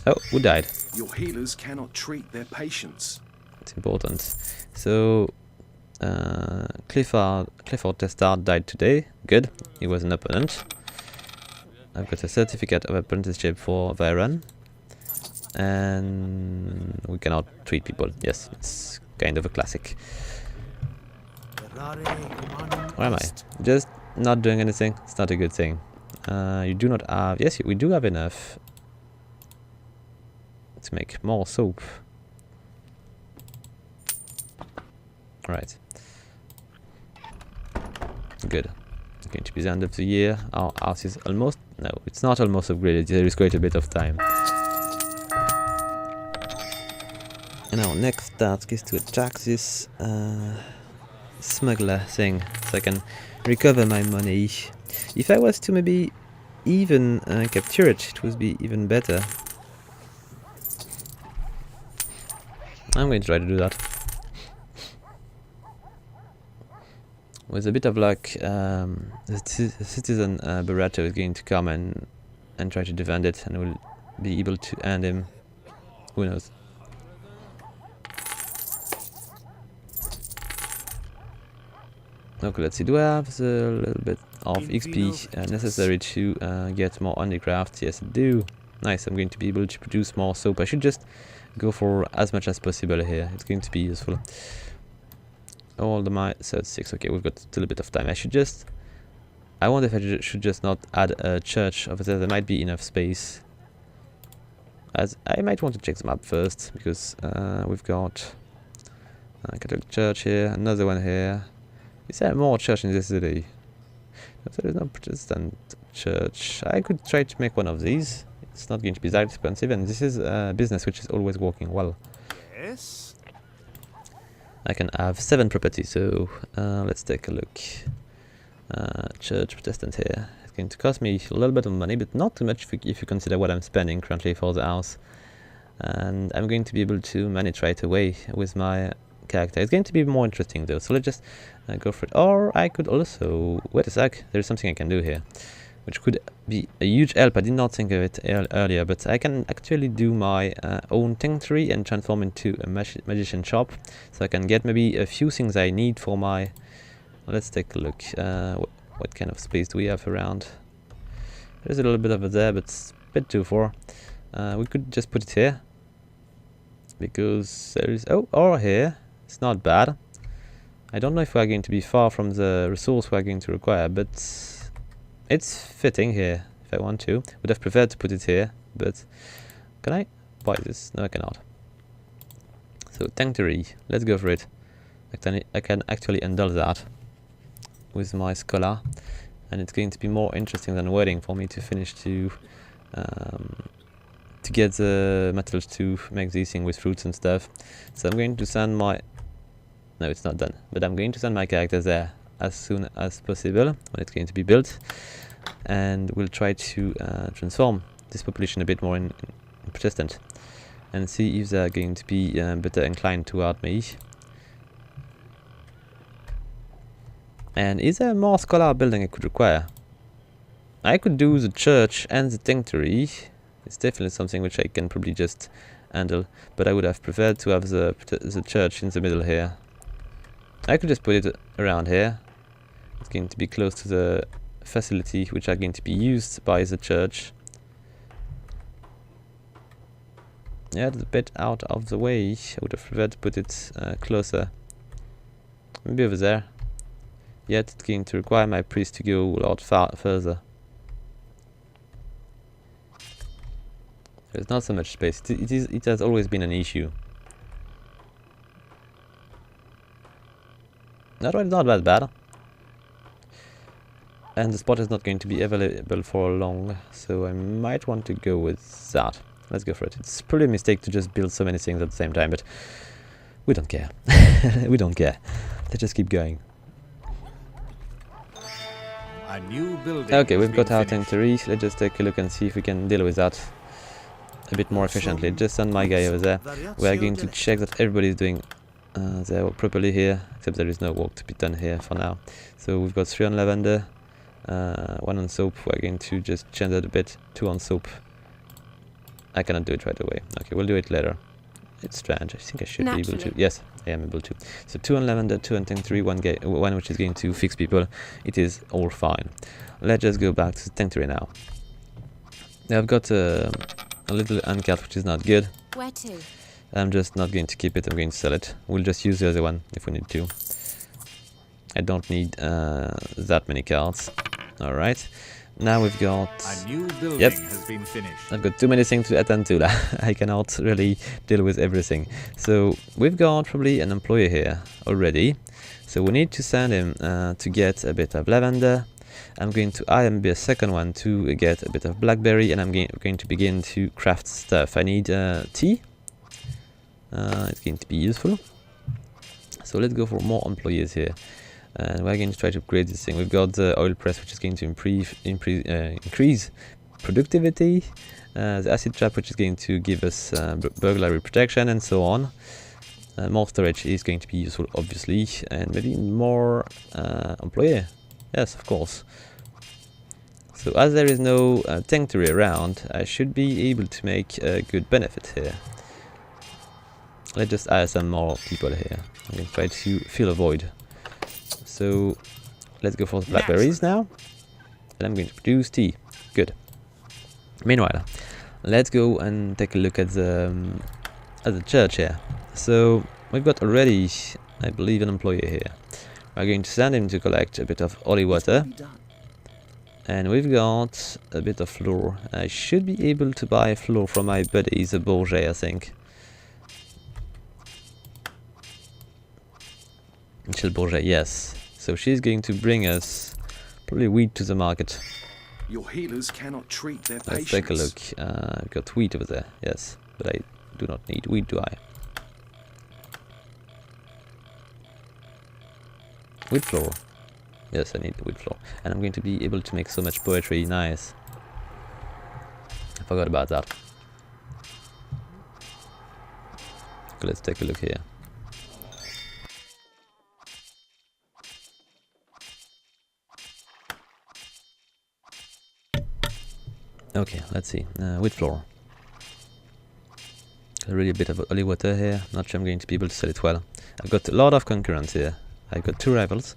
Oh, who died? Your healers cannot treat their patients. It's important. So Clifford Testard died today. Good. He was an opponent. I've got a certificate of apprenticeship for Viron. And we cannot treat people. Yes, it's kind of a classic. Where am I? Just not doing anything. It's not a good thing. You do not have... Yes, we do have enough to make more soap. Right. Good. Going to be the end of the year. Our house is almost... No, it's not almost upgraded. There is quite a bit of time. And our next task is to attack this smuggler thing, so I can recover my money. If I was to maybe even capture it, it would be even better. I'm going to try to do that. With a bit of luck, the citizen Barato is going to come and try to defend it, and will be able to end him. Who knows? Okay, let's see. Do I have the little bit of XP necessary to get more handicraft? Yes, I do. Nice. I'm going to be able to produce more soap. I should just go for as much as possible here. It's going to be useful. All the my 36. Okay, we've got still a bit of time. I wonder if I should just not add a church over there. There might be enough space. As I might want to check the map first, because we've got a Catholic church here, another one here. Is there more church in this city? No, there is no Protestant church. I could try to make one of these. It's not going to be that expensive, and this is a business which is always working well. Yes. I can have 7 properties, so let's take a look. Church Protestant here. It's going to cost me a little bit of money, but not too much if you consider what I'm spending currently for the house. And I'm going to be able to manage right away with my character. It's going to be more interesting though, so let's just go for it. Or I could also... Wait a sec, there's something I can do here, which could be a huge help. I did not think of it earlier, but I can actually do my own tinctory and transform into a magician shop, so I can get maybe a few things I need for my... Let's take a look. What kind of space do we have around? There's a little bit over there, but it's a bit too far. We could just put it here, because there is... Oh, or here. It's not bad. I don't know if we're going to be far from the resource we're going to require, but it's fitting here if I want to. Would have preferred to put it here, but can I buy this? No, I cannot. So Tanctory, let's go for it. I can actually handle that with my scholar, and it's going to be more interesting than waiting for me to finish to get the metals to make this thing with fruits and stuff. So I'm going to send my... No, it's not done, but I'm going to send my character there as soon as possible when it's going to be built, and we'll try to transform this population a bit more in Protestant and see if they're going to be better inclined toward me. And is there more scholar building I could require? I could do the church and the sanctuary. It's definitely something which I can probably just handle, but I would have preferred to have the church in the middle here. I could just put it around here. It's going to be close to the facility which are going to be used by the church. Yeah, it's a bit out of the way. I would have preferred to put it closer. Maybe over there. Yet it's going to require my priest to go a lot further. There's not so much space. It has always been an issue. Not that bad. And the spot is not going to be available for long, so I might want to go with that. Let's go for it. It's probably a mistake to just build so many things at the same time, but we don't care. We don't care. Let's just keep going. A new building. Okay, we've has got been our finished. sanctuary. Let's just take a look and see if we can deal with that a bit more efficiently. Just send my guy over there. We are going to check that everybody is doing their work properly here, except there is no work to be done here for now. So we've got 3 on lavender, 1 on soap. We're going to just change that a bit. 2 on soap. I cannot do it right away. Okay, we'll do it later. It's strange. I think I should be able to. Naturally. Yes, I am able to. So 2 on lavender, 2 on sanctuary, one which is going to fix people. It is all fine. Let's just go back to the sanctuary now. I've got a little handcart which is not good. Where to? I'm just not going to keep it. I'm going to sell it. We'll just use the other one if we need to. I don't need that many cards. All right. Now we've got... A new building Yep. has been finished. I've got too many things to attend to. I cannot really deal with everything. So we've got probably an employee here already. So we need to send him to get a bit of lavender. I'm going to hire maybe a second one to get a bit of blackberry, and I'm going to begin to craft stuff. I need tea. It's going to be useful. So let's go for more employees here. And we're going to try to upgrade this thing. We've got the oil press, which is going to increase productivity. The acid trap, which is going to give us burglary protection, and so on. More storage is going to be useful, obviously, and maybe more employee. Yes, of course. So as there is no sanctuary around, I should be able to make a good benefit here. Let's just hire some more people here. I'm going to try to fill a void. So let's go for the blackberries now. And I'm going to produce tea. Good. Meanwhile, let's go and take a look at the church here. So we've got already, I believe, an employee here. We're going to send him to collect a bit of holy water. And we've got a bit of flour. I should be able to buy flour from my buddy, the Bourget, I think. Michel Bourget, yes. So she's going to bring us probably wheat to the market. Your healers cannot treat their Let's patients. take a look. I've got wheat over there, yes. But I do not need wheat, do I? Wheat flour. Yes, I need wheat flour. And I'm going to be able to make so much poetry. Nice. I forgot about that. Okay, let's take a look here. Okay, let's see. Wheat flour. Really a bit of holy water here. Not sure I'm going to be able to sell it well. I've got a lot of concurrents here. I've got 2 rivals,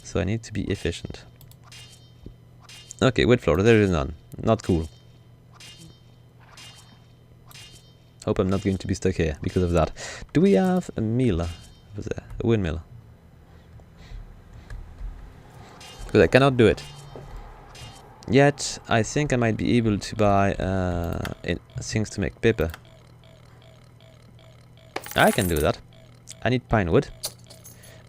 so I need to be efficient. Okay, wheat flour, there is none. Not cool. Hope I'm not going to be stuck here because of that. Do we have a mill over there? A windmill? Because I cannot do it. Yet, I think I might be able to buy things to make paper. I can do that. I need pine wood.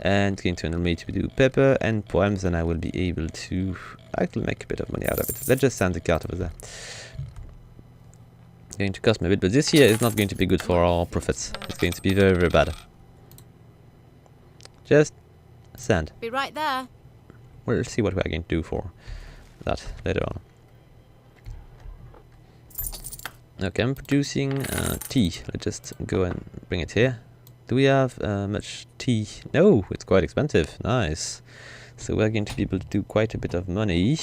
And it's going to enable me to do paper and poems, and I will be able to actually make a bit of money out of it. Let's just send the cart over there. Going to cost me a bit, but this year is not going to be good for our profits. It's going to be very, very bad. Just sand. Be right there. We'll see what we're going to do for that later on. Okay, I'm producing tea. Let's just go and bring it here. Do we have much tea? No, it's quite expensive. Nice. So we're going to be able to do quite a bit of money,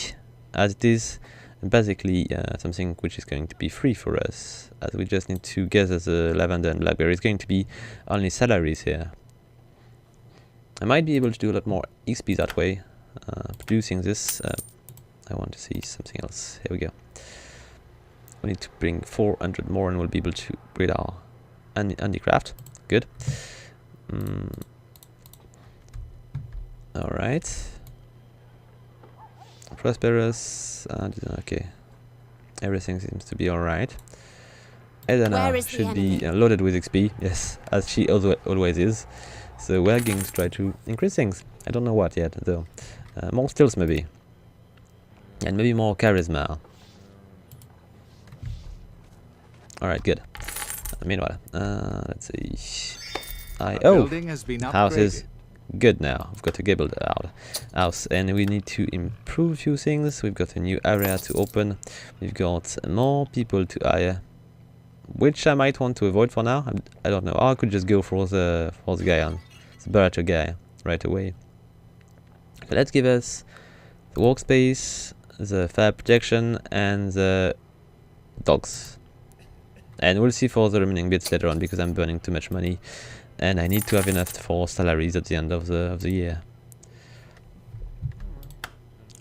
as it is basically something which is going to be free for us, as we just need to gather the lavender and blackberry. It's going to be only salaries here. I might be able to do a lot more XP that way. Producing this, I want to see something else. Here we go. We need to bring 400 more and we'll be able to breed our handicraft. Good. Alright. Prosperous. Okay. Everything seems to be alright. Edana should be loaded with XP. Yes, as she always is. So we're going to try to increase things. I don't know what yet, though. More skills, maybe. And maybe more charisma. Alright, good. Meanwhile, let's see. Building has been house is upgraded. good now. We've got a gabled house, and we need to improve a few things. We've got a new area to open. We've got more people to hire, which I might want to avoid for now. I don't know. Or I could just go for the guy on the barrator guy right away. So let's give us the workspace, the fire protection, and the dogs. And we'll see for the remaining bits later on, because I'm burning too much money, and I need to have enough for salaries at the end of the year.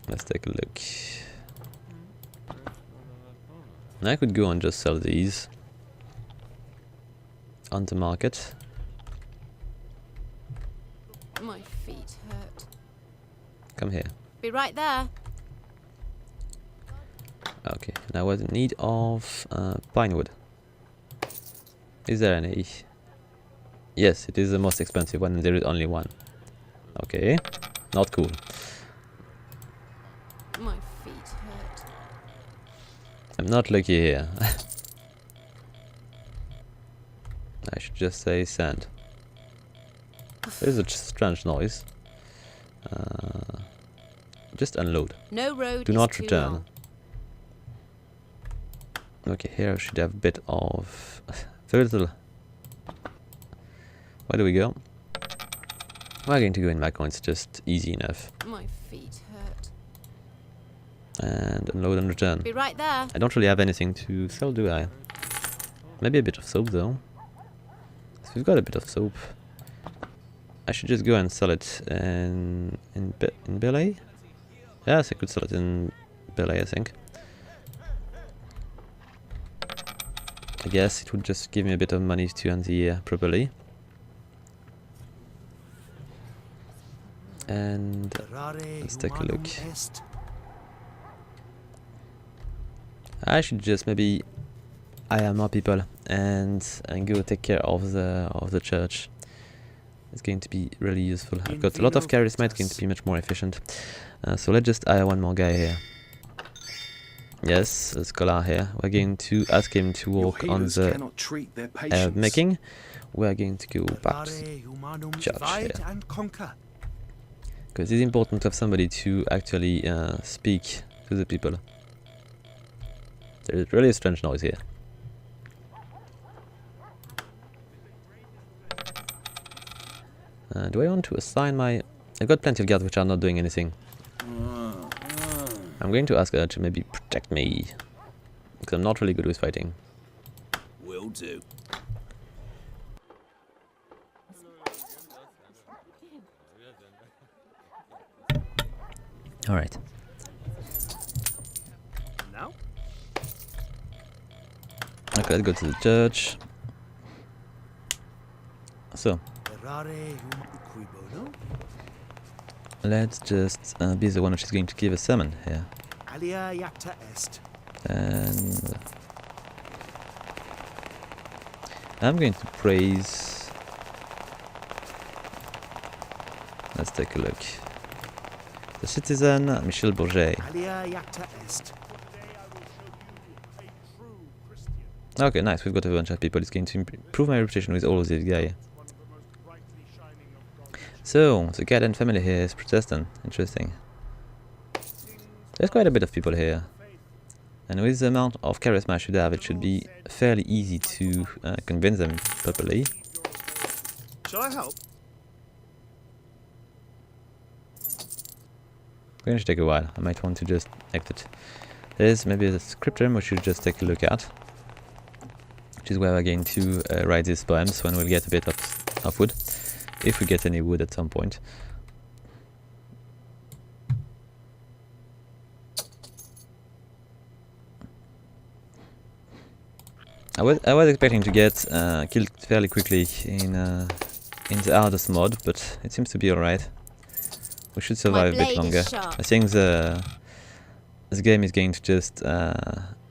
Let's take a look. I could go and just sell these on the market. My feet hurt. Come here. Be right there. Okay, now we're in need of pine wood. Is there any? Yes, it is the most expensive one, and there is only one. Okay, not cool. My feet hurt. I'm not lucky here. I should just say sand. There's a strange noise. Just unload. No road. Do is not too return. long. Okay, here I should have a bit of very little. Where do we go? We're going to go in back when it's just easy enough. My feet hurt. And unload and return. Be right there. I don't really have anything to sell, do I? Maybe a bit of soap though. So we've got a bit of soap. I should just go and sell it in Belay? Yes, I could sell it in Belay, I think. I guess it would just give me a bit of money to end the year properly. And let's take a look. I should just maybe hire more people and go take care of the church. It's going to be really useful. I've got a lot of charisma. It's going to be much more efficient. So let's just hire one more guy here. Yes, a scholar here. We're going to ask him to work on the making. We're going to go back to the church here. Because it's important to have somebody to actually speak to the people. There's really a strange noise here. Do I want to assign my... I've got plenty of guards which are not doing anything. I'm going to ask her to maybe protect me, because I'm not really good with fighting. Will do. Alright. Now? Okay, let's go to the church. So, let's just be the one which is going to give a sermon here. Alia iacta est. And I'm going to praise. Let's take a look. The citizen Michel Bourget. Alia iacta est. Okay, nice. We've got a bunch of people. It's going to improve my reputation with all of these guys. So, the Gaden family here is Protestant. Interesting. There's quite a bit of people here. And with the amount of charisma I should have, it should be fairly easy to convince them properly. Shall I help? It's going to take a while. I might want to just exit. There's maybe a script room we should just take a look at. Which is where we're going to write these poems when we'll get a bit of wood. If we get any wood at some point. I was expecting to get killed fairly quickly in the hardest mod, but it seems to be alright. We should survive a bit longer. I think this game is going to just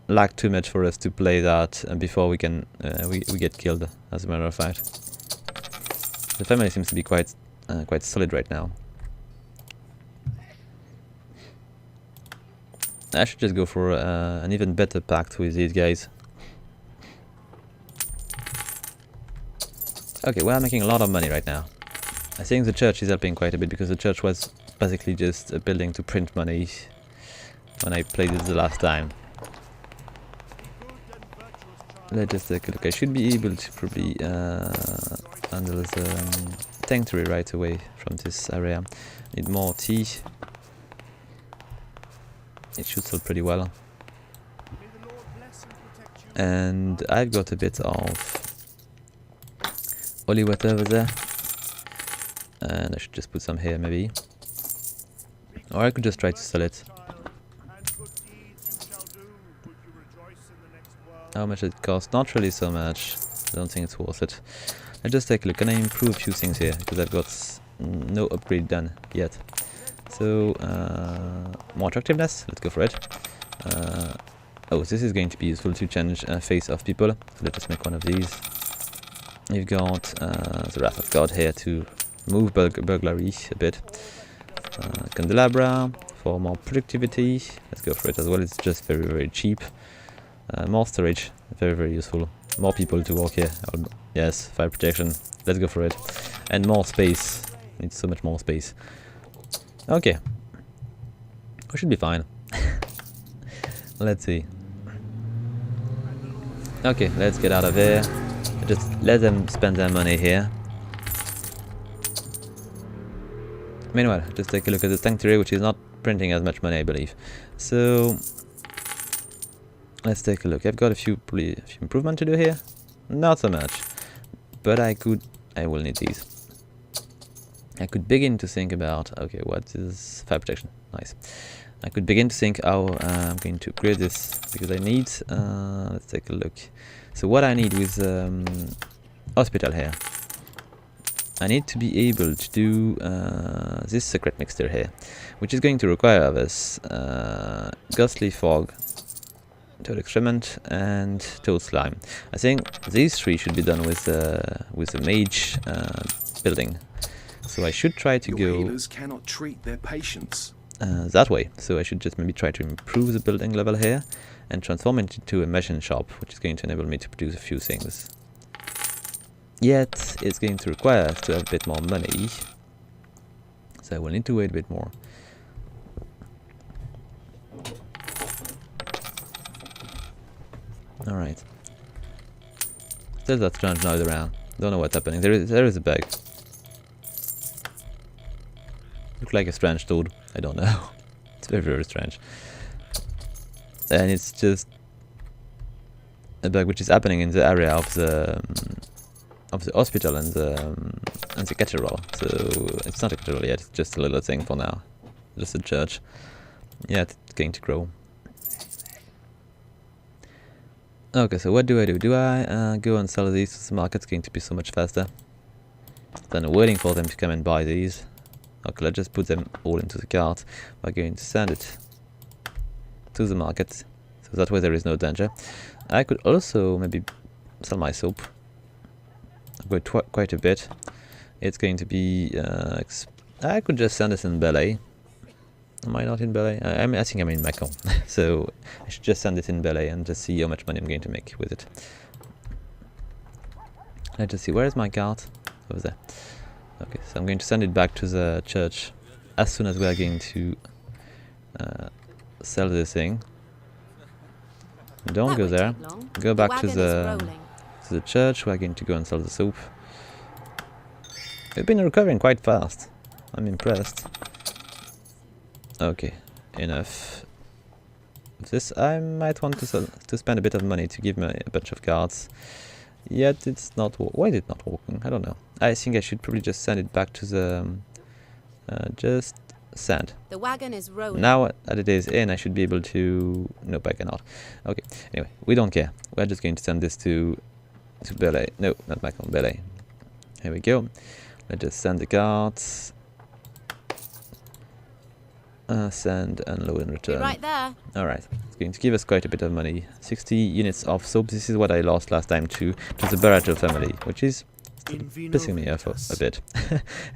lag too much for us to play that before we can we get killed. As a matter of fact, the family seems to be quite solid right now. I should just go for an even better pact with these guys. Okay, we're making a lot of money right now. I think the church is helping quite a bit because the church was basically just a building to print money when I played it the last time. Let's just take a look. I should be able to probably handle the sanctuary right away from this area. Need more tea. It should sell pretty well. And I've got a bit of holy water over there, and I should just put some here maybe, or I could just try to sell it. How much it costs? Not really so much. I don't think it's worth it. Let's just take a look. Can I improve a few things here? Because I've got no upgrade done yet. So more attractiveness. Let's go for it. Oh, this is going to be useful to change face of people. So let us make one of these. You've got the Wrath of God here to move burglary a bit. Candelabra for more productivity. Let's go for it as well. It's just very, very cheap. More storage. Very, very useful. More people to walk here. Yes, fire protection. Let's go for it. And more space. Need so much more space. Okay. We should be fine. Let's see. Okay, let's get out of here. Just let them spend their money here. Meanwhile, just take a look at the sanctuary, which is not printing as much money, I believe. So let's take a look. I've got a few improvement to do here. Not so much, but I will need these. I could begin to think about, okay, what is fire protection? Nice. I could begin to think how I'm going to upgrade this, because I need, let's take a look. So what I need with hospital here, I need to be able to do this secret mixture here, which is going to require of us ghostly fog, toad excrement, and toad slime. I think these three should be done with the mage building. So I should try to Your go healers cannot treat their patients. that way. So I should just maybe try to improve the building level here and transform it into a machine shop, which is going to enable me to produce a few things. Yet it's going to require us to have a bit more money, so I will need to wait a bit more. Alright. Still that strange noise around. Don't know what's happening. There is a bug. Looks like a strange toad. I don't know. It's very, very strange. And it's just a bug which is happening in the area of the hospital and the cathedral. So it's not a cathedral yet. It's just a little thing for now. Just a church. Yeah, it's going to grow. Okay, so what do I do? Do I go and sell these to the market? It's going to be so much faster than waiting for them to come and buy these. Okay, let's just put them all into the cart. We're going to send it to the market, so that way there is no danger. I could also maybe sell my soap. I've got quite a bit. It's going to be I could just send this in Ballet. Am I not in Ballet? I think I'm in Macon. So I should just send it in Ballet and just see how much money I'm going to make with it. Let's just see, where is my cart? Over there. Okay, so I'm going to send it back to the church as soon as we are going to sell this thing. Don't That go won't there. take long. Go back to wagon is the rolling. church. We're going to go and sell the soap. We've been recovering quite fast. I'm impressed. Okay, enough of this. I might want to spend a bit of money to give me a bunch of cards. Yet it's not. Why is it not working? I don't know. I think I should probably just send it back to the. Just send. The wagon is rolling. Now that it is in, I should be able to. Nope, I cannot. Okay. Anyway, we don't care. We're just going to send this to Belay. No, not Macon. Belay. Here we go. Let's just send the cards. Send, unload, and return. Be right there. Alright, it's going to give us quite a bit of money. 60 units of soap. This is what I lost last time to the Barato family, which is pissing me off a bit.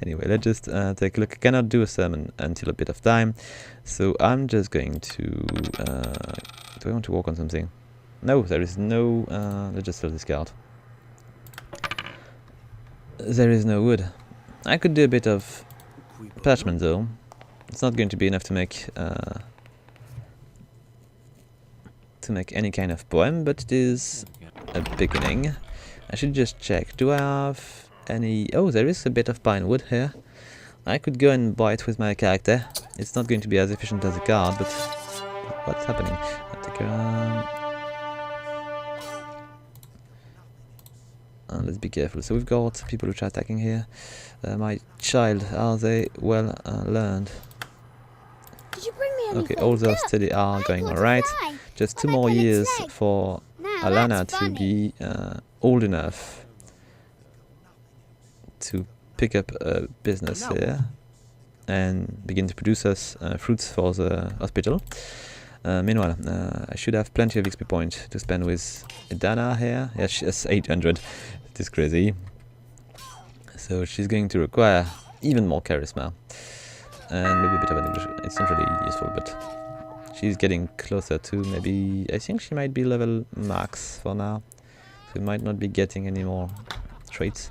Anyway, let's just take a look. I cannot do a sermon until a bit of time, so I'm just going to... do I want to work on something? No, there is no... let's just sell this card. There is no wood. I could do a bit of parchment though. It's not going to be enough to make any kind of poem, but it is a beginning. I should just check. Do I have any... Oh, there is a bit of pine wood here. I could go and buy it with my character. It's not going to be as efficient as a card, but what's happening? Let's be careful. So we've got people which are attacking here. My child, are they well learned? Did you bring me anything? Okay, all those studies are going alright. Just 2 more years for Alana to be old enough to pick up a business here and begin to produce us fruits for the hospital. Meanwhile, I should have plenty of XP points to spend with Dana here. Yeah, she has 800. It is crazy. So she's going to require even more charisma. And maybe a bit of an English. It's not really useful, but she's getting closer to maybe... I think she might be level max for now. So we might not be getting any more traits.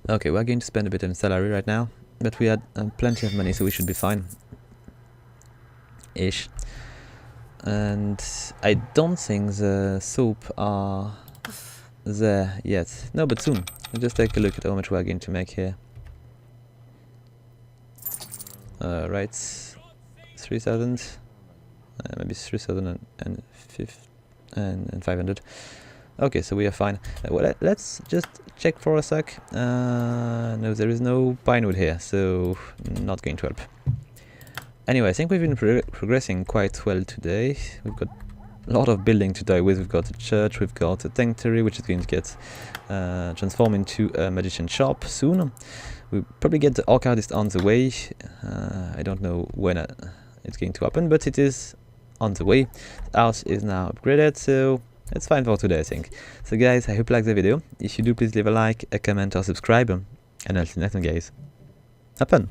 Okay, we're going to spend a bit of salary right now. But we had plenty of money, so we should be fine. Ish. And I don't think the soap are there yet. No, but soon. We'll just take a look at how much we're going to make here. Right, 3,000, maybe 3,500. Okay, so we are fine. Well, let's just check for a sec. No, there is no pinewood here, so not going to help. Anyway, I think we've been progressing quite well today. We've got a lot of building to die with. We've got a church, we've got a sanctuary, which is going to get transformed into a magician shop soon. We'll probably get the arcadist on the way. I don't know when it's going to happen, but it is on the way. The house is now upgraded, so it's fine for today, I think. So guys, I hope you liked the video. If you do, please leave a like, a comment or subscribe. And I'll see you next time, guys. Have fun!